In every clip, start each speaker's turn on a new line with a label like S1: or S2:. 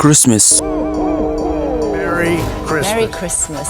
S1: Christmas.
S2: Merry Christmas.
S3: Merry Christmas.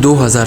S1: 2000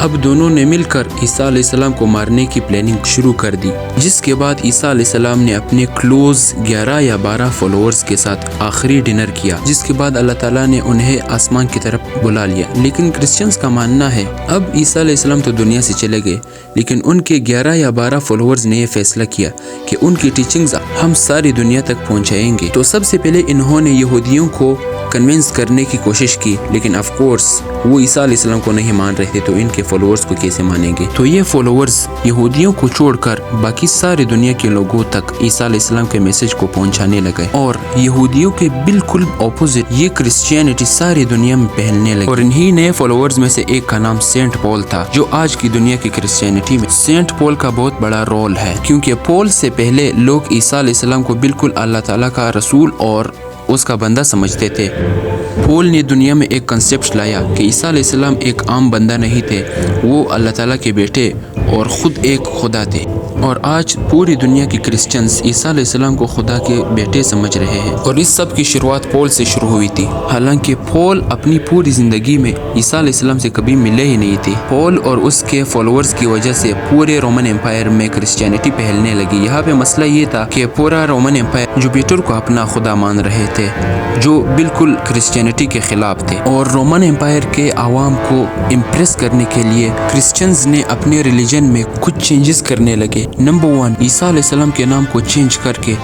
S1: اب دونوں نے مل کر عیسیٰ علیہ السلام کو مارنے کی پلاننگ شروع کر دی، جس کے بعد عیسیٰ علیہ السلام نے اپنے کلوز 11 یا 12 فالوورز کے ساتھ آخری ڈنر کیا، جس کے بعد اللہ تعالیٰ نے انہیں آسمان کی طرف بلا لیا۔ لیکن کرسچنز کا ماننا ہے اب عیسیٰ علیہ السلام تو دنیا سے چلے گئے، لیکن ان کے 11 یا 12 فالوورز نے یہ فیصلہ کیا کہ ان کی ٹیچنگز ہم ساری دنیا تک پہنچائیں گے۔ تو سب سے پہلے انہوں نے یہودیوں کو کنونس کرنے کی کوشش کی، لیکن آف کورس وہ عیسیٰ علیہ السلام کو نہیں مان رہے تھے، تو ان کے فالوورز کو کیسے مانیں گے؟ تو یہ فالوورز یہودیوں کو چھوڑ کر باقی ساری دنیا کے لوگوں تک عیسیٰ علیہ السلام کے میسج کو پہنچانے لگے، اور یہودیوں کے بالکل اپوزٹ یہ کرسچینٹی ساری دنیا میں پھیلنے لگی۔ اور انہی نئے فالوورز میں سے ایک کا نام سینٹ پول تھا، جو آج کی دنیا کی کرسچینٹی میں سینٹ پول کا بہت بڑا رول ہے، کیونکہ پول سے پہلے لوگ عیسیٰ علیہ السلام کو بالکل اللہ تعالیٰ کا رسول اور اس کا بندہ سمجھتے تھے۔ پول نے دنیا میں ایک کنسیپٹ لایا کہ عیسیٰ علیہ السلام ایک عام بندہ نہیں تھے، وہ اللہ تعالیٰ کے بیٹے اور خود ایک خدا تھے، اور آج پوری دنیا کی کرسچنز عیسیٰ علیہ السلام کو خدا کے بیٹے سمجھ رہے ہیں، اور اس سب کی شروعات پول سے شروع ہوئی تھی۔ حالانکہ پول اپنی پوری زندگی میں عیسیٰ علیہ السلام سے کبھی ملے ہی نہیں تھے۔ پول اور اس کے فالوورز کی وجہ سے پورے رومن امپائر میں کرسچینٹی پھیلنے لگی۔ یہاں پہ مسئلہ یہ تھا کہ پورا رومن امپائر جوپیٹر کو اپنا خدا مان رہے تھے، جو بالکل کرسچینٹی کے خلاف تھے، اور رومن امپائر کے عوام کو امپریس کرنے کے لیے کرسچنز نے اپنے ریلیجن میں کچھ چینجز کرنے لگے۔ نمبر 1، عیسیٰ علیہ السلام کے نام کو چینج کر کے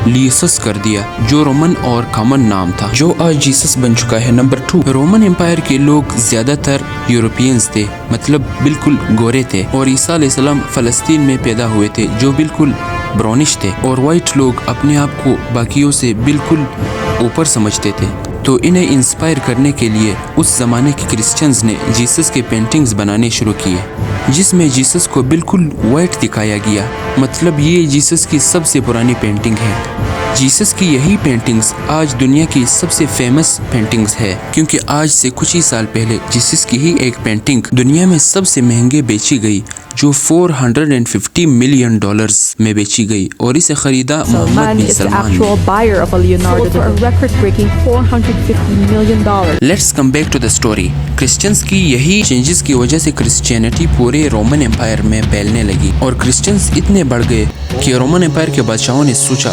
S1: لیسس کر دیا، جو رومن اور کامن نام تھا، جو آج جیسس بن چکا ہے۔ نمبر 2، رومن امپائر کے لوگ زیادہ تر یورپینز تھے، مطلب بالکل گورے تھے، اور عیسیٰ علیہ السلام فلسطین میں پیدا ہوئے تھے، جو بالکل برونش تھے، اور وائٹ لوگ اپنے آپ کو باقیوں سے بالکل اوپر سمجھتے تھے۔ تو انہیں انسپائر کرنے کے لیے اس زمانے کے کرسچنز نے جیسس کے پینٹنگز بنانے شروع کیے، جس میں جیسس کو بالکل وائٹ دکھایا گیا، مطلب یہ جیسس کی سب سے پرانی پینٹنگ ہے۔ جیسس کی یہی پینٹنگز آج دنیا کی سب سے فیمس پینٹنگز ہے، کیونکہ آج سے کچھ ہی سال پہلے جیسس کی ہی ایک پینٹنگ دنیا میں سب سے مہنگے بیچی گئی، جو $450 ملین میں بیچی گئی، اور اسے خریدا محمد بن سلمان نے۔ Let's come back to the story. Christians کی یہی چینجز کی وجہ سے کرسچینٹی پورے رومن امپائر میں پھیلنے لگی، اور کرسچنز اتنے بڑھ گئے کہ رومن امپائر کے بادشاہوں نے سوچا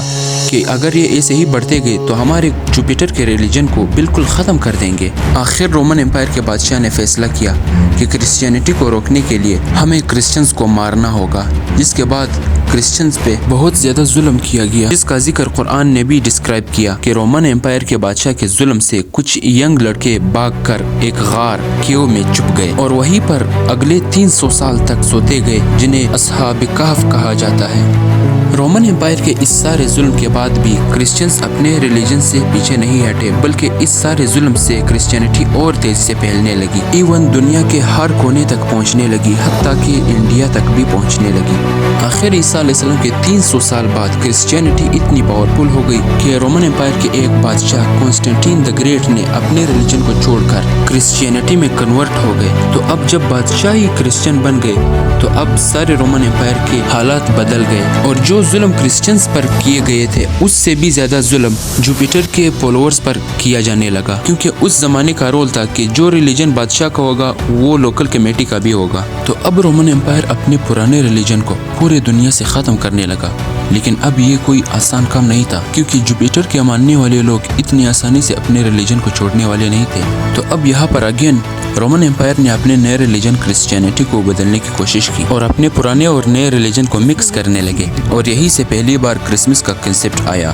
S1: کہ اگر یہ ایسے ہی بڑھتے گئے تو ہمارے جوپیٹر کے ریلیجن کو بالکل ختم کر دیں گے۔ آخر رومن امپائر کے بادشاہ نے فیصلہ کیا کہ کرسچینٹی کو روکنے کے لیے ہمیں کرسچنز کو مارنا ہوگا، جس کے بعد کرسچنز پہ بہت زیادہ ظلم کیا گیا، جس کا ذکر قرآن نے بھی ڈسکرائب کیا کہ رومن امپائر کے بادشاہ کے ظلم سے کچھ ینگ لڑکے بھاگ کر ایک غار کیو میں چھپ گئے، اور وہیں پر اگلے 300 سال تک سوتے گئے، جنہیں اصحاب کہف کہا جاتا ہے۔ رومن امپائر کے اس سارے ظلم کے بعد بھی کرسچنز اپنے ریلیجن سے پیچھے نہیں ہٹے، بلکہ اس سارے ظلم سے کرسچینٹی اور تیزی سے پھیلنے لگی، ایون دنیا کے ہر کونے تک پہنچنے لگی، حتیٰ کہ انڈیا تک بھی پہنچنے لگی۔ آخر عیسیٰ علیہ السلام کے 300 سال بعد کرسچینٹی اتنی پاورفل ہو گئی کہ رومن امپائر کے ایک بادشاہ کانسٹینٹین دی گریٹ نے اپنے ریلیجن کو چھوڑ کر کرسچینٹی میں کنورٹ ہو گئے۔ تو اب جب بادشاہ ہی کرسچن بن گئے تو اب سارے رومن امپائر کے حالات بدل گئے، اور جو ظلم کرسچنز پر کیے گئے تھے اس سے بھی زیادہ ظلم جوپیٹر کے فالوورز پر کیا جانے لگا، کیونکہ اس زمانے کا رول تھا کہ جو ریلیجن بادشاہ کا ہوگا وہ لوکل کمیٹی کا بھی ہوگا۔ تو اب رومن امپائر اپنے پرانے ریلیجن کو پورے دنیا سے ختم کرنے لگا، لیکن اب یہ کوئی آسان کام نہیں تھا، کیونکہ جوپیٹر کے ماننے والے لوگ اتنی آسانی سے اپنے ریلیجن کو چھوڑنے والے نہیں تھے۔ تو اب یہاں پر اگین رومن امپائر نے اپنے نئے ریلیجن کرسچینٹی کو بدلنے کی کوشش کی، اور اپنے پرانے اور نئے ریلیجن کو مکس کرنے لگے، اور یہی سے پہلی بار کرسمس کا کنسیپٹ آیا۔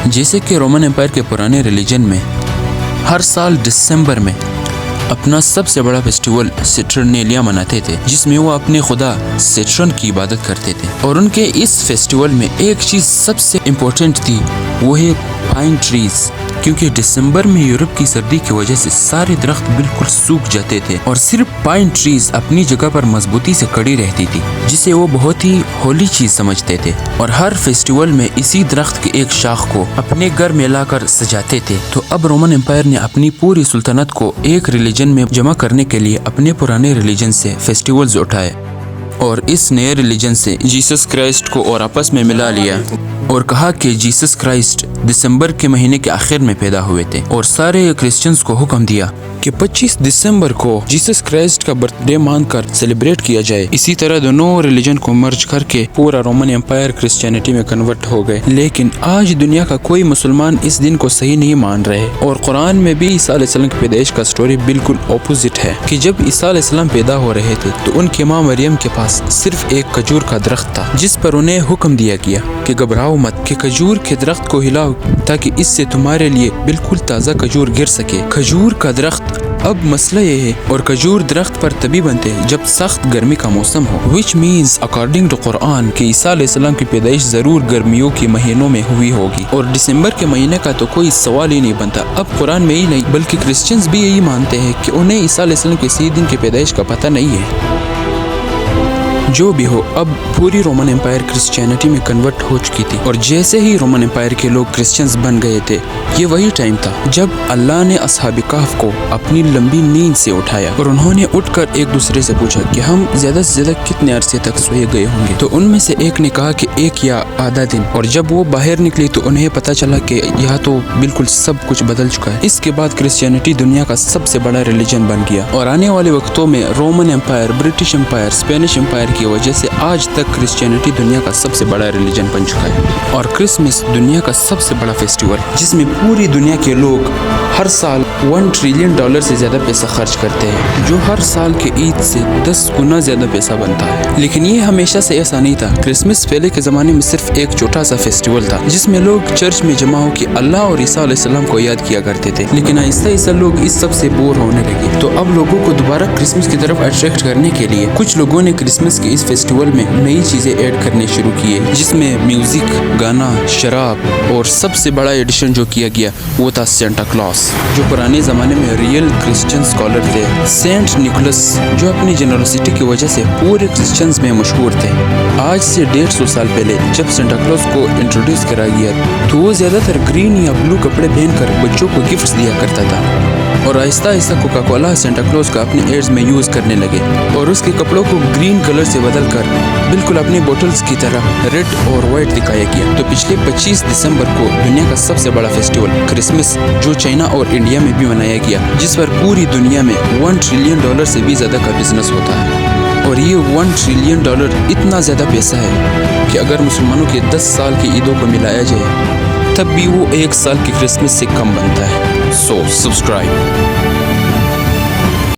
S1: جیسے کہ رومن امپائر کے پرانے ریلیجن میں ہر سال دسمبر میں اپنا سب سے بڑا فیسٹیول سیٹرنیلیا مناتے تھے، جس میں وہ اپنے خدا سیٹرن کی عبادت کرتے تھے، اور ان کے اس فیسٹیول میں ایک چیز سب سے امپورٹنٹ تھی، وہ ہے پائن ٹریز، کیونکہ دسمبر میں یورپ کی سردی کی وجہ سے سارے درخت بالکل سوکھ جاتے تھے، اور صرف پائن ٹریز اپنی جگہ پر مضبوطی سے کڑی رہتی تھی، جسے وہ بہت ہی ہولی چیز سمجھتے تھے، اور ہر فیسٹیول میں اسی درخت کے ایک شاخ کو اپنے گھر میں لا کر سجاتے تھے۔ تو اب رومن امپائر نے اپنی پوری سلطنت کو ایک ریلیجن میں جمع کرنے کے لیے اپنے پرانے ریلیجن سے فیسٹیولز اٹھائے، اور اس نئے ریلیجن سے جیسس کرائسٹ کو اور آپس میں ملا لیا۔ اور کہا کہ جیسس کرائسٹ دسمبر کے مہینے کے آخر میں پیدا ہوئے تھے، اور سارے کرسچنز کو حکم دیا کہ 25 دسمبر کو جیسس کرائسٹ کا برتھ ڈے مان کر سیلیبریٹ کیا جائے۔ اسی طرح دونوں ریلیجن کو مرج کر کے پورا رومن امپائر کرسچینٹی میں کنورٹ ہو گئے۔ لیکن آج دنیا کا کوئی مسلمان اس دن کو صحیح نہیں مان رہے، اور قرآن میں بھی عیسیٰ علیہ السلام کی پیدائش کا سٹوری بالکل اپوزٹ ہے کہ جب عیسیٰ علیہ السلام پیدا ہو رہے تھے تو ان کی ماں مریم کے پاس صرف ایک کھجور کا درخت تھا، جس پر انہیں حکم دیا گیا کہ گھبراؤ مت کہ کھجور کے درخت کو ہلاؤ تاکہ اس سے تمہارے لیے بالکل تازہ کھجور گر سکے۔ کھجور کا درخت اب مسئلہ یہ ہے، اور کھجور درخت پر تبھی بنتے جب سخت گرمی کا موسم ہو، which means according to قرآن کہ عیسیٰ علیہ السلام کی پیدائش ضرور گرمیوں کے مہینوں میں ہوئی ہوگی، اور دسمبر کے مہینے کا تو کوئی سوال ہی نہیں بنتا۔ اب قرآن میں ہی نہیں بلکہ کرسچنز بھی یہی مانتے ہیں کہ انہیں عیسیٰ علیہ السلام کے صحیح دن کی پیدائش کا پتہ نہیں ہے۔ جو بھی ہو، اب پوری رومن امپائر کرسچینٹی میں کنورٹ ہو چکی تھی، اور جیسے ہی رومن امپائر کے لوگ کرسچنز بن گئے تھے، یہ وہی ٹائم تھا جب اللہ نے اصحاب کہف کو اپنی لمبی نیند سے اٹھایا، اور انہوں نے اٹھ کر ایک دوسرے سے پوچھا کہ ہم زیادہ سے زیادہ کتنے عرصے تک سوئے گئے ہوں گے؟ تو ان میں سے ایک نے کہا کہ 1 یا آدھا دن، اور جب وہ باہر نکلی تو انہیں پتا چلا کہ یہاں تو بالکل سب کچھ بدل چکا ہے۔ اس کے بعد کرسچینٹی دنیا کا سب سے بڑا ریلیجن بن گیا، اور آنے والے وقتوں میں Roman empire, British empire, Spanish empire کی وجہ سے آج تک کرسچینٹی دنیا کا سب سے بڑا ریلیجن بن چکا ہے۔ اور کرسمس دنیا کا سب سے بڑا فیسٹیول، جس میں پوری دنیا کے لوگ ہر سال $1 ٹریلین سے زیادہ پیسہ خرچ کرتے ہیں، جو ہر سال کے عید سے 10 گنا زیادہ پیسہ بنتا ہے۔ لیکن یہ ہمیشہ سے ایسا نہیں تھا۔ کرسمس پہلے کے زمانے میں صرف ایک چھوٹا سا فیسٹیول تھا، جس میں لوگ چرچ میں جمع ہو کے اللہ اور عیسیٰ علیہ السلام کو یاد کیا کرتے تھے۔ لیکن آہستہ آہستہ لوگ اس سب سے بور ہونے لگے، تو اب لوگوں کو دوبارہ کرسمس کی طرف اٹریکٹ کرنے کے لیے کچھ لوگوں نے کرسمس کے اس فیسٹیول میں نئی چیزیں ایڈ کرنے شروع کیے، جس میں میوزک، گانا، شراب، اور سب سے بڑا ایڈیشن جو کیا گیا وہ تھا سینٹا کلاس، جو پرانے زمانے میں ریئل کرسچن اسکالر تھے۔ سینٹ نیکولس جو اپنی جنرosity کی وجہ سے پورے کرسچنز میں مشہور تھے۔ آج سے 150 سال پہلے جب سینٹا کلاس کو انٹروڈیوس کرا گیا تو وہ زیادہ تر گرین یا بلو کپڑے پہن کر بچوں کو گفٹس دیا کرتا تھا، اور آہستہ آہستہ کوکا کولا سینٹا کلاس کا اپنے ایڈز میں یوز کرنے لگے، اور اس کے کپڑوں کو گرین کلر سے بدل کر بالکل اپنی بوٹلز کی طرح ریڈ اور وائٹ دکھایا گیا۔ تو پچھلے 25 دسمبر کو دنیا کا سب سے بڑا فیسٹیول کرسمس، جو چائنا اور انڈیا میں بھی منایا گیا، جس پر پوری دنیا میں $1 ٹریلین سے بھی زیادہ کا بزنس ہوتا ہے۔ اور یہ $1 ٹریلین اتنا زیادہ پیسہ ہے کہ اگر مسلمانوں کے 10 سال کی عیدوں کو ملایا جائے تب بھی وہ 1 سال کی کرسمس سے کم بنتا ہے۔ سو سبسکرائب۔